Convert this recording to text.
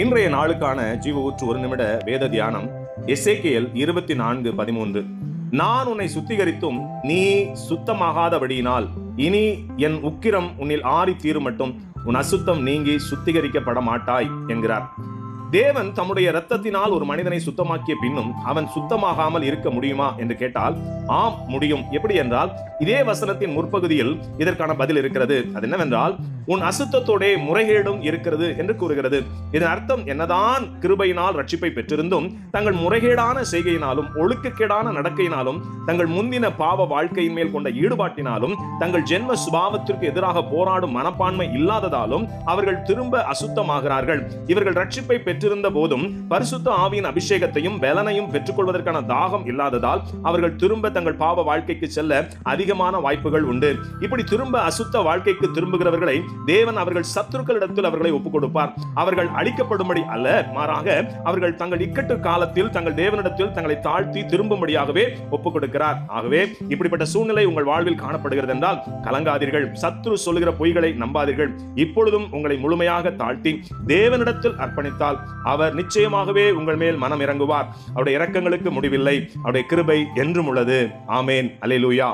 இன்றைய நாளுக்கான ஜீவ ஊற்று ஒரு நிமிட வேத தியானம் எசேக்கியேல் 24:13. நான் உன்னை சுத்திகரித்தும் நீ சுத்தமாகாதபடியினால் இனி என் உக்கிரம் உன்னில் ஆறி தீரும் மட்டும் உன் அசுத்தம் நீங்கி சுத்திகரிக்கப்பட மாட்டாய் என்கிறார். தேவன் தம்முடைய இரத்தத்தினால் ஒரு மனிதனை சுத்தமாக்கிய பின்னும் அவன் சுத்தமாகாமல் இருக்க முடியுமா என்று கேட்டால் ஆம், முடியும். எப்படி என்றால், இதே வசனத்தின் முற்பகுதியில் இதற்கான பதில் இருக்கிறது. அது என்னவென்றால், உன் அசுத்தத்தோட முறைகேடும் இருக்கிறது என்று கூறுகிறது. இதன் அர்த்தம், என்னதான் கிருபையினால் ரட்சிப்பை பெற்றிருந்தும் தங்கள் முறைகேடான செய்கையினாலும் ஒழுக்கக்கேடான நடக்கையினாலும் தங்கள் முந்தின பாவ வாழ்க்கையின் மேல் கொண்ட ஈடுபாட்டினாலும் தங்கள் ஜென்ம சுபாவத்திற்கு எதிராக போராடும் மனப்பான்மை இல்லாததாலும் அவர்கள் திரும்ப அசுத்தமாகிறார்கள். இவர்கள் ரட்சிப்பை பெற்றிருந்த போதும் பரிசுத்த ஆவியின் அபிஷேகத்தையும் பலனையும் பெற்றுக்கொள்வதற்கான தாகம் இல்லாததால் அவர்கள் திரும்ப தங்கள் பாவ வாழ்க்கைக்கு செல்ல அதிகமான வாய்ப்புகள் உண்டு. இப்படி திரும்ப அசுத்த வாழ்க்கைக்கு திரும்புகிறவர்களை தேவன் அவர்கள் சத்துருக்களிடத்தில் அவர்களை ஒப்புக் கொடுப்பார். அவர்கள் அழிக்கப்படும்படி அல்ல, மாறாக அவர்கள் தங்கள் இக்கட்டு காலத்தில் தங்கள் தேவனிடத்தில் தங்களை தாழ்த்தி திரும்பும்படியாகவே ஒப்புக் கொடுக்கிறார். ஆகவே இப்படிப்பட்ட சூழ்நிலை உங்கள் வாழ்வில் காணப்படுகிறது என்றால் கலங்காதீர்கள். சத்துரு சொல்லுகிற பொய்களை நம்பாதீர்கள். இப்பொழுதும் உங்களை முழுமையாக தாழ்த்தி தேவனிடத்தில் அர்ப்பணித்தால் அவர் நிச்சயமாகவே உங்கள் மேல் மனம் இறங்குவார். அவருடைய இரக்கங்களுக்கு முடிவில்லை. அவருடைய கிருபை என்றும் உள்ளது. ஆமேன். அல்லேலூயா.